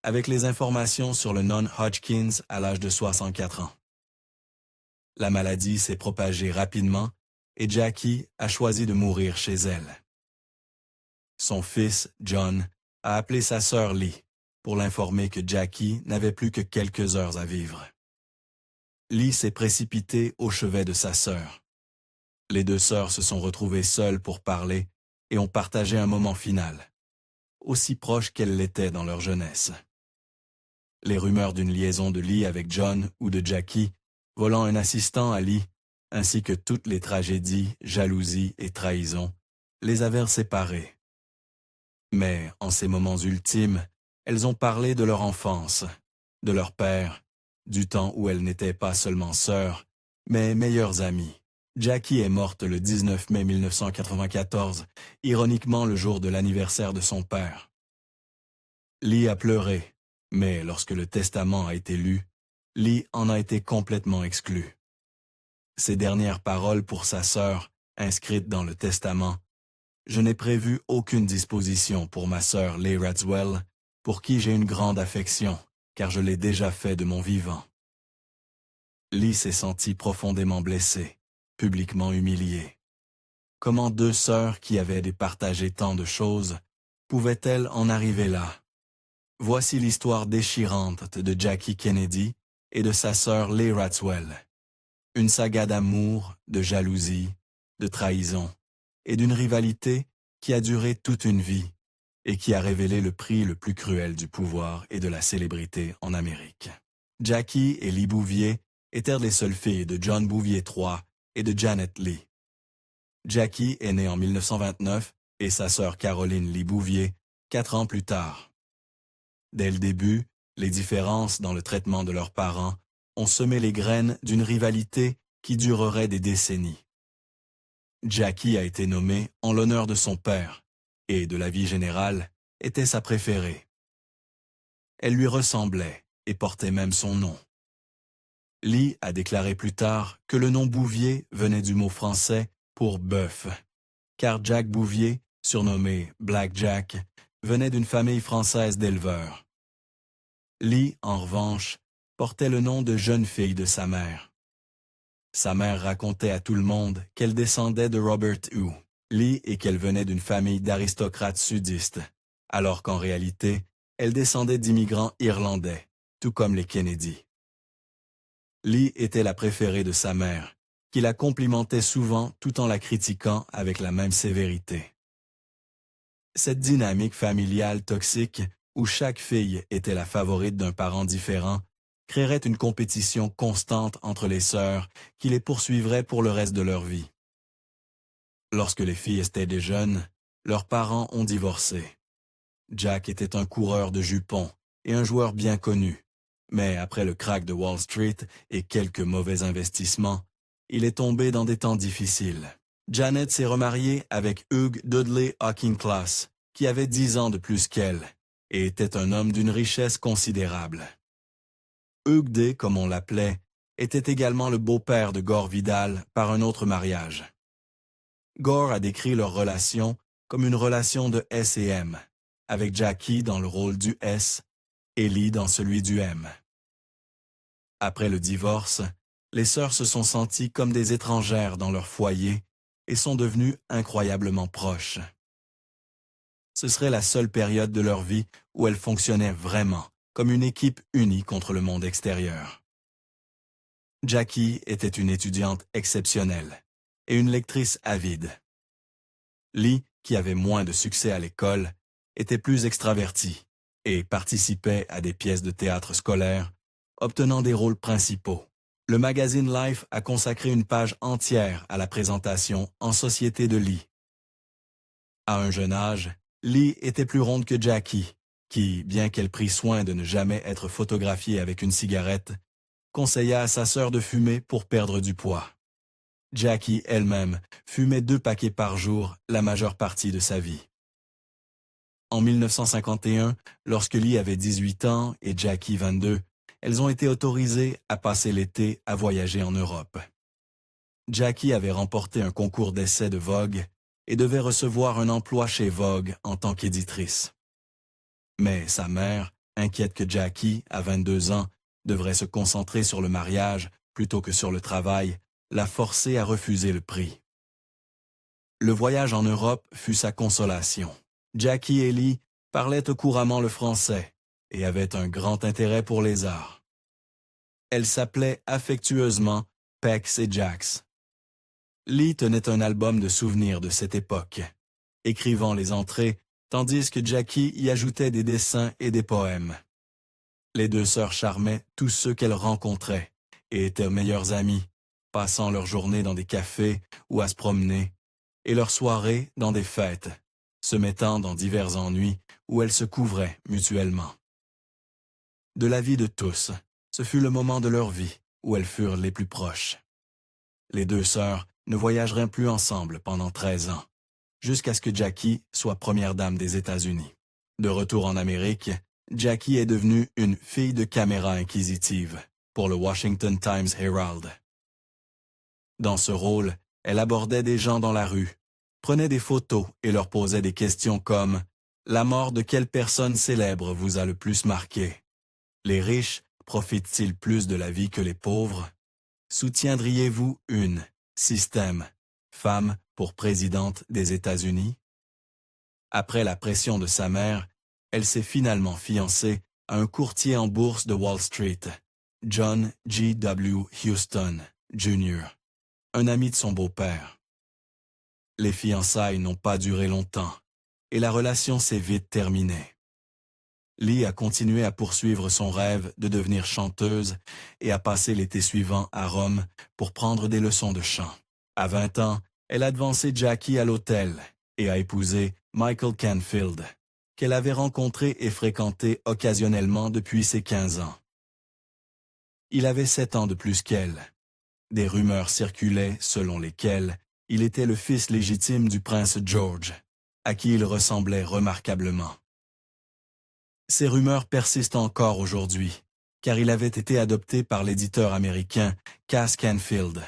avec les informations sur le non-Hodgkins à l'âge de 64 ans. La maladie s'est propagée rapidement et Jackie a choisi de mourir chez elle. Son fils, John, a appelé sa sœur Lee pour l'informer que Jackie n'avait plus que quelques heures à vivre. Lee s'est précipitée au chevet de sa sœur. Les deux sœurs se sont retrouvées seules pour parler et ont partagé un moment final, aussi proche qu'elles l'étaient dans leur jeunesse. Les rumeurs d'une liaison de Lee avec John ou de Jackie, volant un assistant à Lee, ainsi que toutes les tragédies, jalousies et trahisons, les avaient séparées. Mais, en ces moments ultimes, elles ont parlé de leur enfance, de leur père, du temps où elles n'étaient pas seulement sœurs, mais meilleures amies. Jackie est morte le 19 mai 1994, ironiquement le jour de l'anniversaire de son père. Lee a pleuré, mais lorsque le testament a été lu, Lee en a été complètement exclu. Ses dernières paroles pour sa sœur, inscrites dans le testament: « Je n'ai prévu aucune disposition pour ma sœur Lee Radswell, pour qui j'ai une grande affection, car je l'ai déjà fait de mon vivant. » Lee s'est sentie profondément blessée, publiquement humiliée. Comment deux sœurs qui avaient départagé tant de choses pouvaient-elles en arriver là? Voici l'histoire déchirante de Jackie Kennedy et de sa sœur Lee Radswell. Une saga d'amour, de jalousie, de trahison et d'une rivalité qui a duré toute une vie et qui a révélé le prix le plus cruel du pouvoir et de la célébrité en Amérique. Jackie et Lee Bouvier étaient les seules filles de John Bouvier III et de Janet Lee. Jackie est née en 1929 et sa sœur Caroline Lee Bouvier 4 ans plus tard. Dès le début, les différences dans le traitement de leurs parents ont semé les graines d'une rivalité qui durerait des décennies. Jackie a été nommée en l'honneur de son père et, de la vie générale, était sa préférée. Elle lui ressemblait et portait même son nom. Lee a déclaré plus tard que le nom Bouvier venait du mot français pour bœuf, car Jack Bouvier, surnommé Black Jack, venait d'une famille française d'éleveurs. Lee, en revanche, portait le nom de jeune fille de sa mère. Sa mère racontait à tout le monde qu'elle descendait de Robert Hugh Lee et qu'elle venait d'une famille d'aristocrates sudistes, alors qu'en réalité, elle descendait d'immigrants irlandais, tout comme les Kennedy. Lee était la préférée de sa mère, qui la complimentait souvent tout en la critiquant avec la même sévérité. Cette dynamique familiale toxique, où chaque fille était la favorite d'un parent différent, créerait une compétition constante entre les sœurs qui les poursuivrait pour le reste de leur vie. Lorsque les filles étaient des jeunes, leurs parents ont divorcé. Jack était un coureur de jupons et un joueur bien connu, mais après le krach de Wall Street et quelques mauvais investissements, il est tombé dans des temps difficiles. Janet s'est remariée avec Hugh Dudley Auchincloss, qui avait 10 ans de plus qu'elle, et était un homme d'une richesse considérable. Hugh D, comme on l'appelait, était également le beau-père de Gore Vidal par un autre mariage. Gore a décrit leur relation comme une relation de S et M, avec Jackie dans le rôle du S et Lee dans celui du M. Après le divorce, les sœurs se sont senties comme des étrangères dans leur foyer et sont devenues incroyablement proches. Ce serait la seule période de leur vie où elles fonctionnaient vraiment comme une équipe unie contre le monde extérieur. Jackie était une étudiante exceptionnelle et une lectrice avide. Lee, qui avait moins de succès à l'école, était plus extravertie et participait à des pièces de théâtre scolaires, obtenant des rôles principaux. Le magazine Life a consacré une page entière à la présentation en société de Lee. À un jeune âge, Lee était plus ronde que Jackie, qui, bien qu'elle prît soin de ne jamais être photographiée avec une cigarette, conseilla à sa sœur de fumer pour perdre du poids. Jackie elle-même fumait 2 paquets par jour la majeure partie de sa vie. En 1951, lorsque Lee avait 18 ans et Jackie 22, elles ont été autorisées à passer l'été à voyager en Europe. Jackie avait remporté un concours d'essai de Vogue et devait recevoir un emploi chez Vogue en tant qu'éditrice. Mais sa mère, inquiète que Jackie, à 22 ans, devrait se concentrer sur le mariage plutôt que sur le travail, l'a forcé à refuser le prix. Le voyage en Europe fut sa consolation. Jackie et Lee parlaient couramment le français et avaient un grand intérêt pour les arts. Elle s'appelait affectueusement Pex et Jax. Lee tenait un album de souvenirs de cette époque, écrivant les entrées, tandis que Jackie y ajoutait des dessins et des poèmes. Les deux sœurs charmaient tous ceux qu'elles rencontraient et étaient meilleures amies, passant leurs journées dans des cafés ou à se promener, et leurs soirées dans des fêtes, se mettant dans divers ennuis où elles se couvraient mutuellement. De la vie de tous, ce fut le moment de leur vie où elles furent les plus proches. Les deux sœurs ne voyageraient plus ensemble pendant 13 ans, jusqu'à ce que Jackie soit première dame des États-Unis. De retour en Amérique, Jackie est devenue une fille de caméra inquisitive pour le Washington Times Herald. Dans ce rôle, elle abordait des gens dans la rue, prenait des photos et leur posait des questions comme « La mort de quelle personne célèbre vous a le plus marqué? Les riches profitent-ils plus de la vie que les pauvres? Soutiendriez-vous une système femme pour présidente des États-Unis? » Après la pression de sa mère, elle s'est finalement fiancée à un courtier en bourse de Wall Street, John G. W. Houston, Jr., un ami de son beau-père. Les fiançailles n'ont pas duré longtemps et la relation s'est vite terminée. Lee a continué à poursuivre son rêve de devenir chanteuse et a passé l'été suivant à Rome pour prendre des leçons de chant. À 20 ans, elle a devancé Jackie à l'hôtel et a épousé Michael Canfield, qu'elle avait rencontré et fréquenté occasionnellement depuis ses 15 ans. Il avait 7 ans de plus qu'elle. Des rumeurs circulaient selon lesquelles il était le fils légitime du prince George, à qui il ressemblait remarquablement. Ces rumeurs persistent encore aujourd'hui, car il avait été adopté par l'éditeur américain Cass Canfield.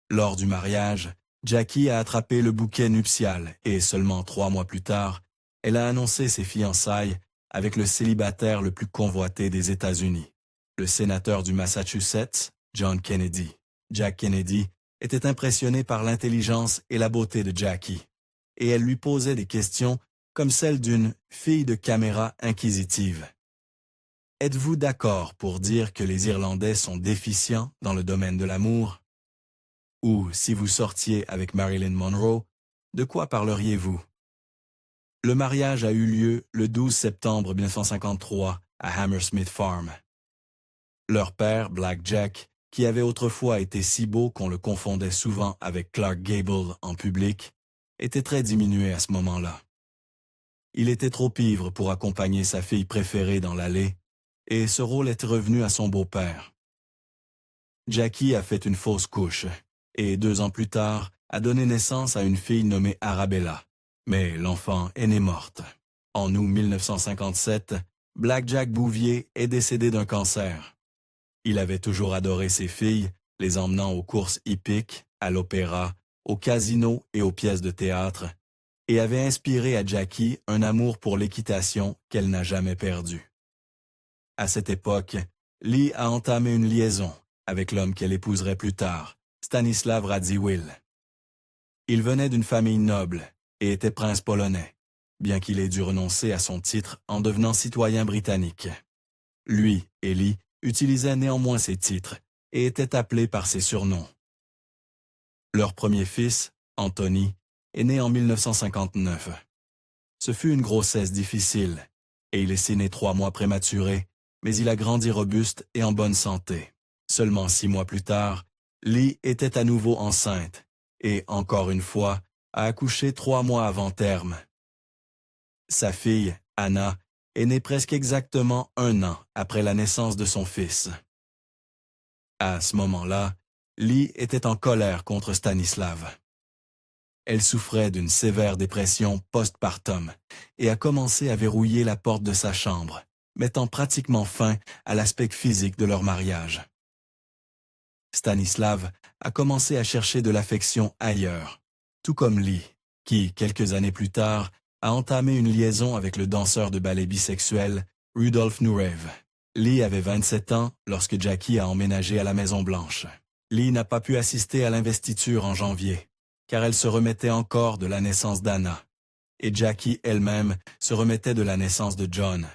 Lors du mariage, Jackie a attrapé le bouquet nuptial et seulement 3 mois plus tard, elle a annoncé ses fiançailles avec le célibataire le plus convoité des États-Unis, le sénateur du Massachusetts, John Kennedy. Jack Kennedy était impressionné par l'intelligence et la beauté de Jackie, et elle lui posait des questions comme celle d'une fille de caméra inquisitive. Êtes-vous d'accord pour dire que les Irlandais sont déficients dans le domaine de l'amour? Ou, si vous sortiez avec Marilyn Monroe, de quoi parleriez-vous? Le mariage a eu lieu le 12 septembre 1953 à Hammersmith Farm. Leur père, Black Jack, qui avait autrefois été si beau qu'on le confondait souvent avec Clark Gable en public, était très diminué à ce moment-là. Il était trop ivre pour accompagner sa fille préférée dans l'allée, et ce rôle est revenu à son beau-père. Jackie a fait une fausse couche, et 2 ans plus tard, a donné naissance à une fille nommée Arabella, mais l'enfant est née morte. En août 1957, Black Jack Bouvier est décédé d'un cancer. Il avait toujours adoré ses filles, les emmenant aux courses hippiques, à l'opéra, au casino et aux pièces de théâtre, et avait inspiré à Jackie un amour pour l'équitation qu'elle n'a jamais perdu. À cette époque, Lee a entamé une liaison avec l'homme qu'elle épouserait plus tard, Stanislav Radziwill. Il venait d'une famille noble et était prince polonais, bien qu'il ait dû renoncer à son titre en devenant citoyen britannique. Lui et Lee utilisaient néanmoins ses titres et étaient appelés par ses surnoms. Leur premier fils, Anthony, est né en 1959. Ce fut une grossesse difficile, et il est né 3 mois prématuré, mais il a grandi robuste et en bonne santé. Seulement 6 mois plus tard, Lee était à nouveau enceinte, et encore une fois, a accouché 3 mois avant terme. Sa fille, Anna, est née presque exactement 1 an après la naissance de son fils. À ce moment-là, Lee était en colère contre Stanislav. Elle souffrait d'une sévère dépression postpartum et a commencé à verrouiller la porte de sa chambre, mettant pratiquement fin à l'aspect physique de leur mariage. Stanislav a commencé à chercher de l'affection ailleurs, tout comme Lee, qui, quelques années plus tard, a entamé une liaison avec le danseur de ballet bisexuel Rudolph Nureyev. Lee avait 27 ans lorsque Jackie a emménagé à la Maison-Blanche. Lee n'a pas pu assister à l'investiture en janvier, car elle se remettait encore de la naissance d'Anna, et Jackie elle-même se remettait de la naissance de John.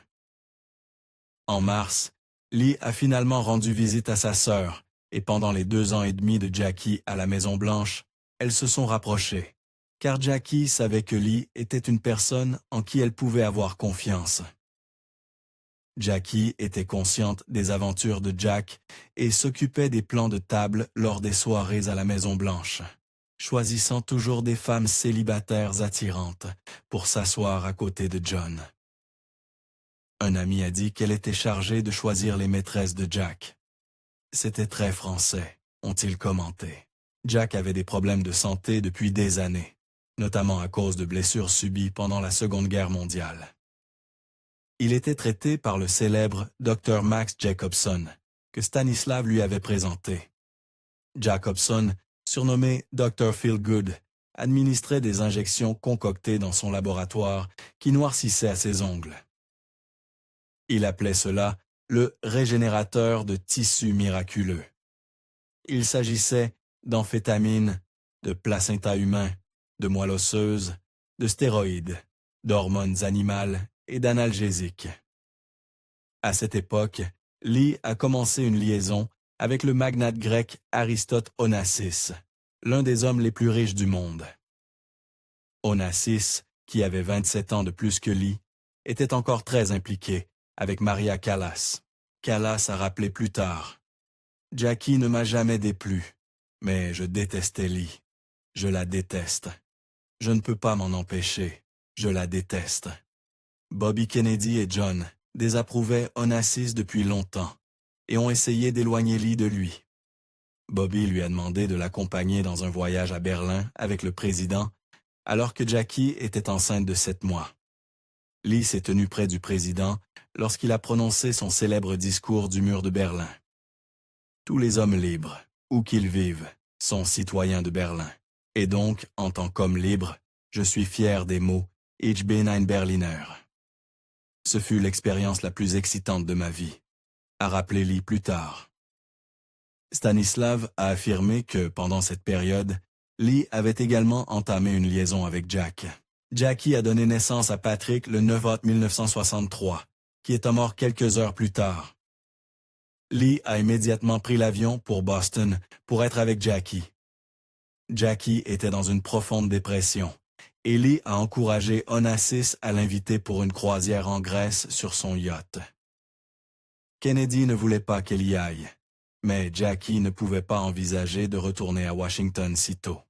En mars, Lee a finalement rendu visite à sa sœur, et pendant les 2 ans et demi de Jackie à la Maison-Blanche, elles se sont rapprochées, car Jackie savait que Lee était une personne en qui elle pouvait avoir confiance. Jackie était consciente des aventures de Jack et s'occupait des plans de table lors des soirées à la Maison-Blanche, choisissant toujours des femmes célibataires attirantes pour s'asseoir à côté de John. Un ami a dit qu'elle était chargée de choisir les maîtresses de Jack. C'était très français, ont-ils commenté. Jack avait des problèmes de santé depuis des années, notamment à cause de blessures subies pendant la Seconde Guerre mondiale. Il était traité par le célèbre Dr Max Jacobson, que Stanislav lui avait présenté. Jacobson, surnommé Dr Feelgood, administrait des injections concoctées dans son laboratoire qui noircissaient à ses ongles. Il appelait cela le régénérateur de tissus miraculeux. Il s'agissait d'amphétamines, de placenta humain, de moelle osseuse, de stéroïdes, d'hormones animales et d'analgésiques. À cette époque, Lee a commencé une liaison avec le magnate grec Aristote Onassis, l'un des hommes les plus riches du monde. Onassis, qui avait 27 ans de plus que Lee, était encore très impliqué avec Maria Callas. Callas a rappelé plus tard. « Jackie ne m'a jamais déplu, mais je détestais Lee. Je la déteste. Je ne peux pas m'en empêcher. Je la déteste. » Bobby Kennedy et John désapprouvaient Onassis depuis longtemps et ont essayé d'éloigner Lee de lui. Bobby lui a demandé de l'accompagner dans un voyage à Berlin avec le président alors que Jackie était enceinte de 7 mois. Lee s'est tenu près du président lorsqu'il a prononcé son célèbre discours du mur de Berlin. Tous les hommes libres, où qu'ils vivent, sont citoyens de Berlin. Et donc, en tant qu'homme libre, je suis fier des mots « Ich bin ein Berliner ». Ce fut l'expérience la plus excitante de ma vie, a rappelé Lee plus tard. Stanislav a affirmé que, pendant cette période, Lee avait également entamé une liaison avec Jack. Jackie a donné naissance à Patrick le 9 août 1963, qui est mort quelques heures plus tard. Lee a immédiatement pris l'avion pour Boston pour être avec Jackie. Jackie était dans une profonde dépression, et Lee a encouragé Onassis à l'inviter pour une croisière en Grèce sur son yacht. Kennedy ne voulait pas qu'elle y aille, mais Jackie ne pouvait pas envisager de retourner à Washington si tôt.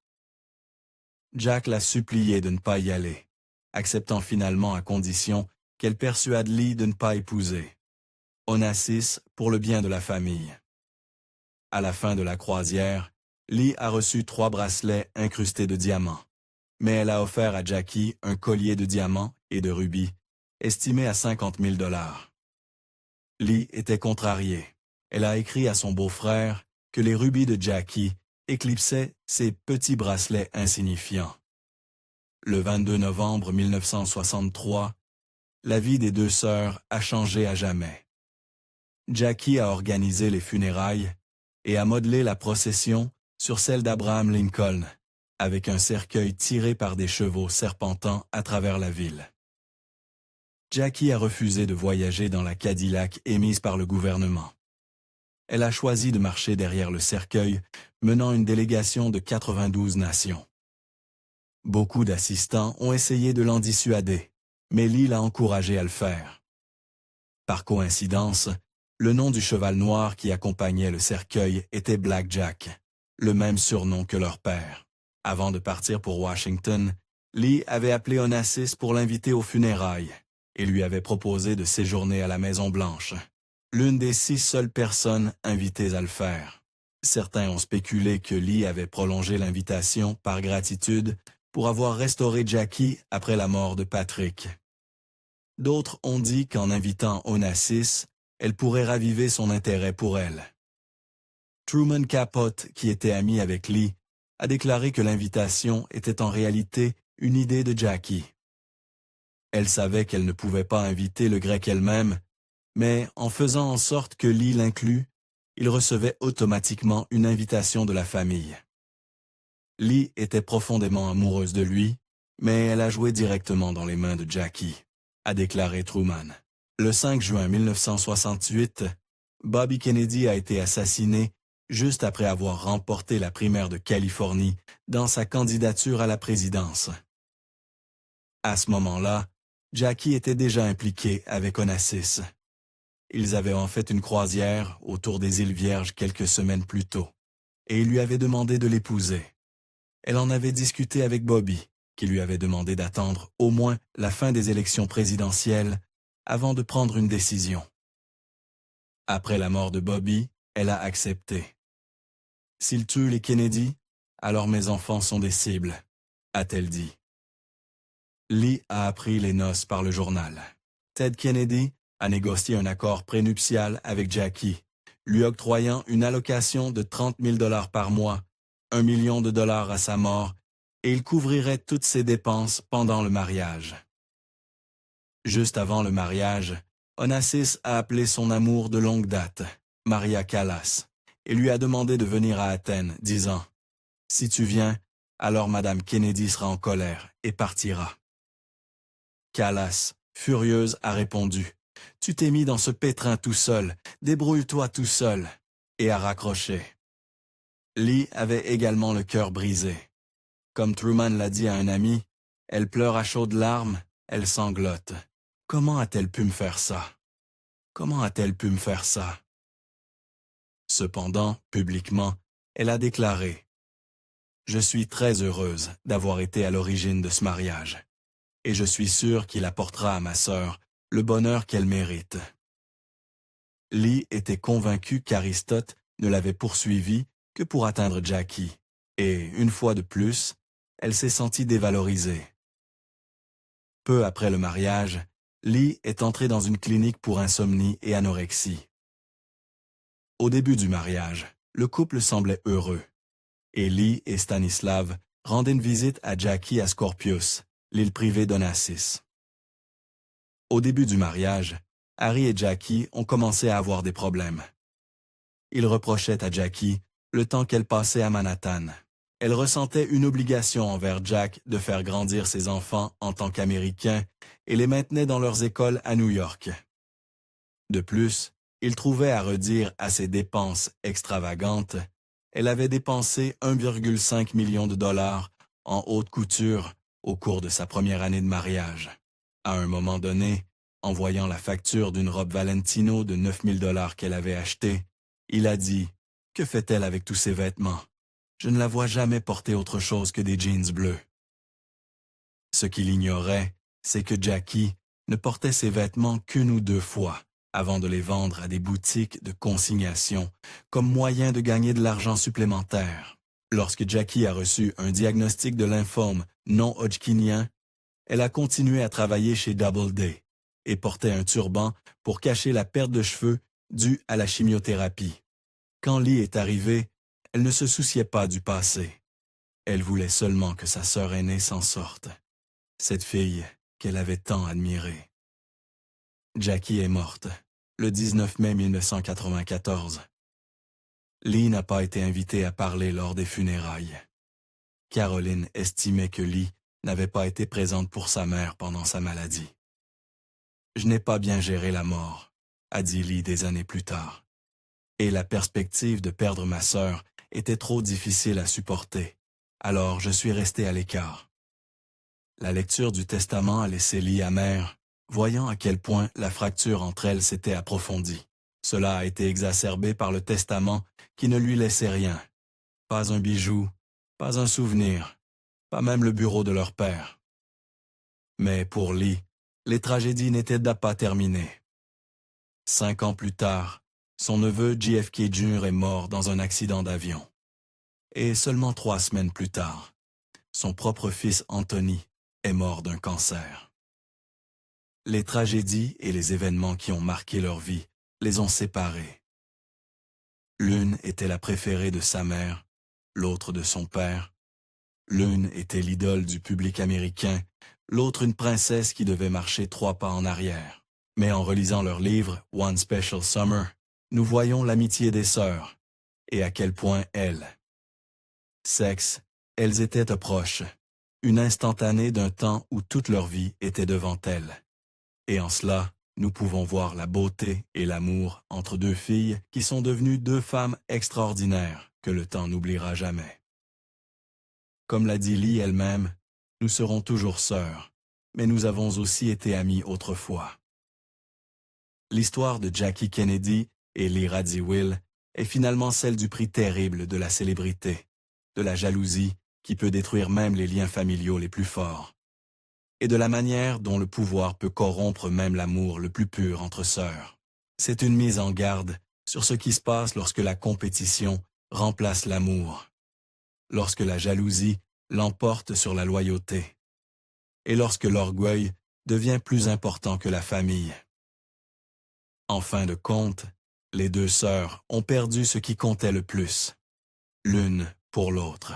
Jack l'a supplié de ne pas y aller, acceptant finalement à condition qu'elle persuade Lee de ne pas épouser Onassis pour le bien de la famille. À la fin de la croisière, Lee a reçu 3 bracelets incrustés de diamants, mais elle a offert à Jackie un collier de diamants et de rubis, estimé à $50,000. Lee était contrariée. Elle a écrit à son beau-frère que les rubis de Jackie éclipsaient ses petits bracelets insignifiants. Le 22 novembre 1963, la vie des 2 sœurs a changé à jamais. Jackie a organisé les funérailles et a modelé la procession sur celle d'Abraham Lincoln, avec un cercueil tiré par des chevaux serpentant à travers la ville. Jackie a refusé de voyager dans la Cadillac émise par le gouvernement. Elle a choisi de marcher derrière le cercueil, menant une délégation de 92 nations. Beaucoup d'assistants ont essayé de l'en dissuader, mais Lee l'a encouragé à le faire. Par coïncidence, le nom du cheval noir qui accompagnait le cercueil était Black Jack, le même surnom que leur père. Avant de partir pour Washington, Lee avait appelé Onassis pour l'inviter aux funérailles et lui avait proposé de séjourner à la Maison-Blanche, l'une des 6 seules personnes invitées à le faire. Certains ont spéculé que Lee avait prolongé l'invitation par gratitude pour avoir restauré Jackie après la mort de Patrick. D'autres ont dit qu'en invitant Onassis, elle pourrait raviver son intérêt pour elle. Truman Capote, qui était ami avec Lee, a déclaré que l'invitation était en réalité une idée de Jackie. Elle savait qu'elle ne pouvait pas inviter le Grec elle-même, Mais en faisant en sorte que Lee l'inclue, il recevait automatiquement une invitation de la famille. Lee était profondément amoureuse de lui, mais elle a joué directement dans les mains de Jackie, a déclaré Truman. Le 5 juin 1968, Bobby Kennedy a été assassiné juste après avoir remporté la primaire de Californie dans sa candidature à la présidence. À ce moment-là, Jackie était déjà impliqué avec Onassis. Ils avaient en fait une croisière autour des îles Vierges quelques semaines plus tôt, et il lui avait demandé de l'épouser. Elle en avait discuté avec Bobby, qui lui avait demandé d'attendre au moins la fin des élections présidentielles avant de prendre une décision. Après la mort de Bobby, elle a accepté. « S'il tue les Kennedy, alors mes enfants sont des cibles », a-t-elle dit. Lee a appris les noces par le journal. Ted Kennedy a négocié un accord prénuptial avec Jackie, lui octroyant une allocation de 30 000 $ par mois, $1 million à sa mort, et il couvrirait toutes ses dépenses pendant le mariage. Juste avant le mariage, Onassis a appelé son amour de longue date, Maria Callas, et lui a demandé de venir à Athènes, disant « Si tu viens, alors Madame Kennedy sera en colère et partira. » Callas, furieuse, a répondu « Tu t'es mis dans ce pétrin tout seul, débrouille-toi tout seul » et a raccroché. Lee avait également le cœur brisé. Comme Truman l'a dit à un ami, elle pleure à chaudes larmes, elle sanglote. Comment a-t-elle pu me faire ça? Comment a-t-elle pu me faire ça? Cependant, publiquement, elle a déclaré « Je suis très heureuse d'avoir été à l'origine de ce mariage, et je suis sûre qu'il apportera à ma sœur le bonheur qu'elle mérite. » Lee était convaincue qu'Aristote ne l'avait poursuivi que pour atteindre Jackie, et, une fois de plus, elle s'est sentie dévalorisée. Peu après le mariage, Lee est entrée dans une clinique pour insomnie et anorexie. Au début du mariage, le couple semblait heureux, et Lee et Stanislav rendaient une visite à Jackie à Scorpius, l'île privée d'Onassis. Au début du mariage, Harry et Jackie ont commencé à avoir des problèmes. Ils reprochaient à Jackie le temps qu'elle passait à Manhattan. Elle ressentait une obligation envers Jack de faire grandir ses enfants en tant qu'Américains et les maintenait dans leurs écoles à New York. De plus, il trouvait à redire à ses dépenses extravagantes. Elle avait dépensé 1,5 million de dollars en haute couture au cours de sa première année de mariage. À un moment donné, en voyant la facture d'une robe Valentino de 9 000 $ qu'elle avait achetée, il a dit « Que fait-elle avec tous ces vêtements? Je ne la vois jamais porter autre chose que des jeans bleus. » Ce qu'il ignorait, c'est que Jackie ne portait ses vêtements qu'une ou deux fois avant de les vendre à des boutiques de consignation comme moyen de gagner de l'argent supplémentaire. Lorsque Jackie a reçu un diagnostic de lymphome non hodgkinien, elle a continué à travailler chez Doubleday et portait un turban pour cacher la perte de cheveux due à la chimiothérapie. Quand Lee est arrivée, elle ne se souciait pas du passé. Elle voulait seulement que sa sœur aînée s'en sorte, cette fille qu'elle avait tant admirée. Jackie est morte le 19 mai 1994. Lee n'a pas été invitée à parler lors des funérailles. Caroline estimait que Lee n'avait pas été présente pour sa mère pendant sa maladie. « Je n'ai pas bien géré la mort », a dit Lee des années plus tard. Et la perspective de perdre ma sœur était trop difficile à supporter, alors je suis resté à l'écart. La lecture du testament a laissé Lee amère, voyant à quel point la fracture entre elles s'était approfondie. Cela a été exacerbé par le testament qui ne lui laissait rien. Pas un bijou, pas un souvenir, pas même le bureau de leur père. Mais pour Lee, les tragédies n'étaient pas terminées. 5 ans plus tard, son neveu JFK Jr. est mort dans un accident d'avion. Et seulement 3 semaines plus tard, son propre fils Anthony est mort d'un cancer. Les tragédies et les événements qui ont marqué leur vie les ont séparés. L'une était la préférée de sa mère, l'autre de son père. L'une était l'idole du public américain, l'autre une princesse qui devait marcher 3 pas en arrière. Mais en relisant leur livre « One Special Summer », nous voyons l'amitié des sœurs, et à quel point elles étaient proches, une instantanée d'un temps où toute leur vie était devant elles. Et en cela, nous pouvons voir la beauté et l'amour entre deux filles qui sont devenues deux femmes extraordinaires que le temps n'oubliera jamais. Comme l'a dit Lee elle-même, nous serons toujours sœurs, mais nous avons aussi été amies autrefois. L'histoire de Jackie Kennedy et Lee Radziwill est finalement celle du prix terrible de la célébrité, de la jalousie qui peut détruire même les liens familiaux les plus forts, et de la manière dont le pouvoir peut corrompre même l'amour le plus pur entre sœurs. C'est une mise en garde sur ce qui se passe lorsque la compétition remplace l'amour, lorsque la jalousie l'emporte sur la loyauté, et lorsque l'orgueil devient plus important que la famille. En fin de compte, les deux sœurs ont perdu ce qui comptait le plus, l'une pour l'autre.